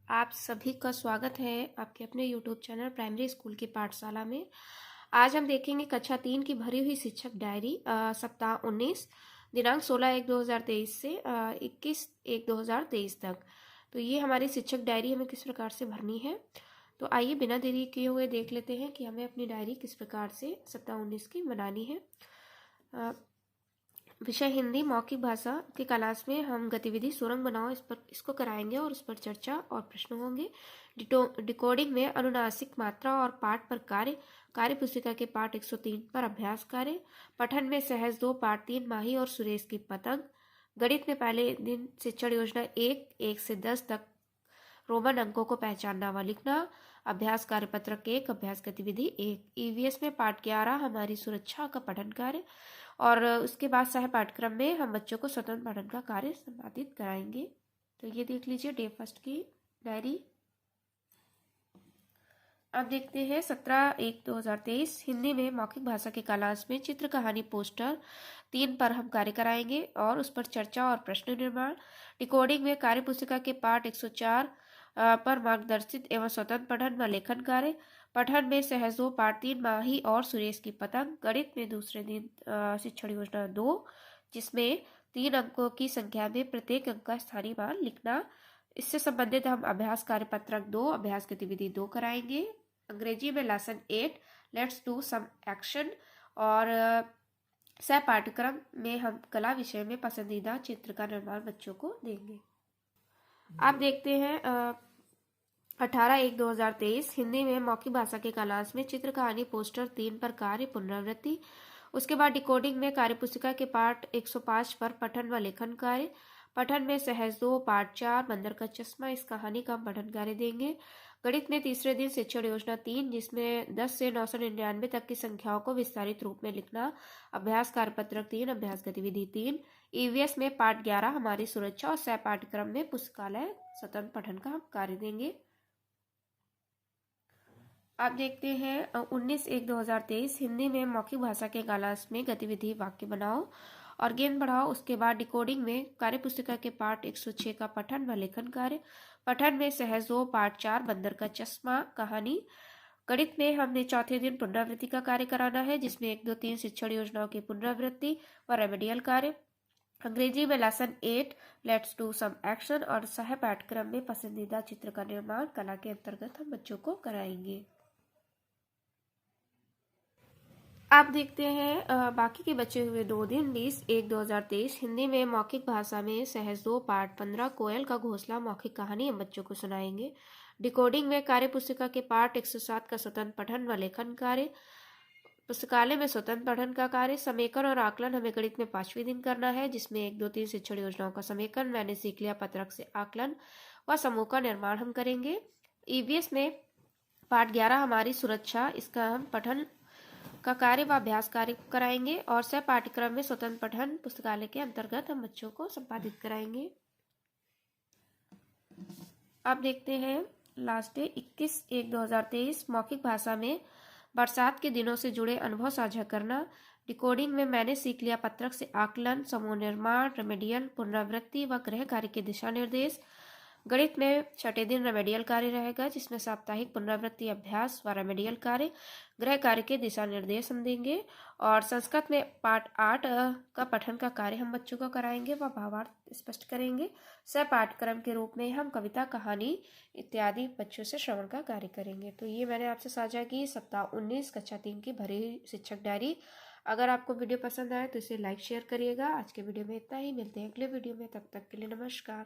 आप सभी का स्वागत है आपके अपने YouTube चैनल प्राइमरी स्कूल की पाठशाला में। आज हम देखेंगे कक्षा 3 की भरी हुई शिक्षक डायरी सप्ताह 19 दिनांक 16/1/2023 से 21/1/2023 तक। तो ये हमारी शिक्षक डायरी हमें किस प्रकार से भरनी है। तो आइए बिना देरी किए हुए देख लेते हैं कि हमें अपनी डायरी किस प्रकार से सप्ताह 19 की बनानी है। विषय हिंदी मौखिक भाषा की क्लास में हम गतिविधि सुरंग बनाओ इसको कराएंगे और उस पर चर्चा और प्रश्न होंगे। डिकोडिंग में अनुनासिक मात्रा और पाठ पर कार्य पुस्तिका के पाठ 103 पर अभ्यास कार्य। पठन में सहज 2 पाठ 3 माही और सुरेश की पतंग। गणित में पहले दिन शिक्षण योजना 1 से 10 तक रोमन अंकों को पहचानना व लिखना। अभ्यास कार्य पत्रक 1 अभ्यास गतिविधि 1। ईवीएस में पाठ 11 हमारी सुरक्षा का पठन कार्य और उसके बाद सह पाठ्यक्रम में हम बच्चों को स्वतंत्र पठन का कार्य संपादित कराएंगे। तो ये देख लीजिए डे फर्स्ट की डायरी। अब देखते हैं 17/1/2023 हिंदी में मौखिक भाषा के क्लास में चित्र कहानी पोस्टर 3 पर हम कार्य कराएंगे और उस पर चर्चा और प्रश्न निर्माण। डिकोडिंग में कार्य पुस्तिका के पाठ 104 पर मार्गदर्शित एवं स्वतंत्र पठन व लेखन कार्य। पठन में सहज 2 पाठ 3 माही और सुरेश की पतंग। गणित में दूसरे दिन शिक्षण योजना 2 जिसमें 3 अंकों की संख्या में प्रत्येक अंक का स्थानीय मान लिखना। इससे संबंधित हम अभ्यास कार्य पत्रक 2 अभ्यास गतिविधि 2 कराएंगे। अंग्रेजी में lesson 8 let's do some action और सह पाठ्यक्रम में हम कला विषय में पसंदीदा चित्र का निर्माण बच्चों को देंगे। आप देखते हैं 18/1/2023 हिंदी में मौखिक भाषा के क्लास में चित्र कहानी पोस्टर 3 पर कार्य पुनरावृत्ति। उसके बाद डिकोडिंग में कार्य पुस्तिका के पाठ 105 पर पठन व लेखन कार्य। पठन में सहज 2 पाठ 4 बंदर का चश्मा इस कहानी का हम पठन कार्य देंगे। गणित में तीसरे दिन शिक्षण योजना 3 जिसमें 10 से 999 तक की संख्याओं को विस्तारित रूप में लिखना। अभ्यास कार्य पत्रक 3 अभ्यास गतिविधि 3। ईवीएस में पाठ 11 हमारी सुरक्षा और सह पाठ्यक्रम में पुस्तकालय स्वतंत्र पठन का हम कार्य देंगे। आप देखते हैं 19/1/2023 हिंदी में मौखिक भाषा के क्लास में गतिविधि वाक्य बनाओ और गेंद बढ़ाओ। उसके बाद डिकोडिंग में कार्य पुस्तिका के पाठ 106 का पठन व लेखन कार्य। पठन में सहज 2 पाठ 4 बंदर का चश्मा कहानी। गणित में हमने चौथे दिन पुनरावृत्ति का कार्य कराना है जिसमें 1 2 3 शिक्षण योजनाओं की पुनरावृत्ति व रेमेडियल कार्य। अंग्रेजी में lesson 8 let's do some action और सह पाठ्यक्रम में पसंदीदा चित्र का निर्माण कला के अंतर्गत हम बच्चों को कराएंगे। आप देखते हैं बाकी के बचे हुए 2 दिन 20/1/2023 हिंदी में मौखिक भाषा में सहज 2 पाठ 15 कोयल का घोंसला मौखिक कहानी हम बच्चों को सुनाएंगे। डिकोडिंग में कार्य पुस्तिका के पाठ 107 का स्वतंत्र पठन व लेखन कार्य। पुस्तकालय में स्वतंत्र पठन का कार्य। समेकन और आकलन हमें गणित में 5वें दिन करना है जिसमें 1 2 3 शिक्षण योजनाओं का समेकन मैंने सीख लिया पत्रक से आकलन व समूह का निर्माण हम करेंगे। ईवीएस में पाठ 11 हमारी सुरक्षा इसका हम पठन का कार्य व अभ्यास कार्य कराएंगे और सह पाठ्यक्रम में स्वतंत्र पठन पुस्तकालय के अंतर्गत हम बच्चों को संपादित कराएंगे। अब देखते हैं लास्ट डे 21/1/2023 मौखिक भाषा में बरसात के दिनों से जुड़े अनुभव साझा करना। डिकोडिंग में मैंने सीख लिया पत्रक से आकलन समूह निर्माण रेमेडियल पुनरावृत्ति व गृह कार्य के दिशा निर्देश। गणित में छठे दिन रेमेडियल कार्य रहेगा जिसमें साप्ताहिक पुनरावृत्ति अभ्यास व रेमेडियल कार्य गृह कार्य के दिशा निर्देश हम देंगे। और संस्कृत में पाठ 8 का पठन का कार्य हम बच्चों को कराएंगे व भावार्थ स्पष्ट करेंगे। सह पाठ्यक्रम के रूप में हम कविता कहानी इत्यादि बच्चों से श्रवण का कार्य करेंगे। तो ये मैंने आपसे साझा की सप्ताह 19 कक्षा 3 की भरी हुई शिक्षक डायरी। अगर आपको वीडियो पसंद आए तो इसे लाइक शेयर करिएगा। आज के वीडियो में इतना ही, मिलते हैं अगले वीडियो में, तब तक के लिए नमस्कार।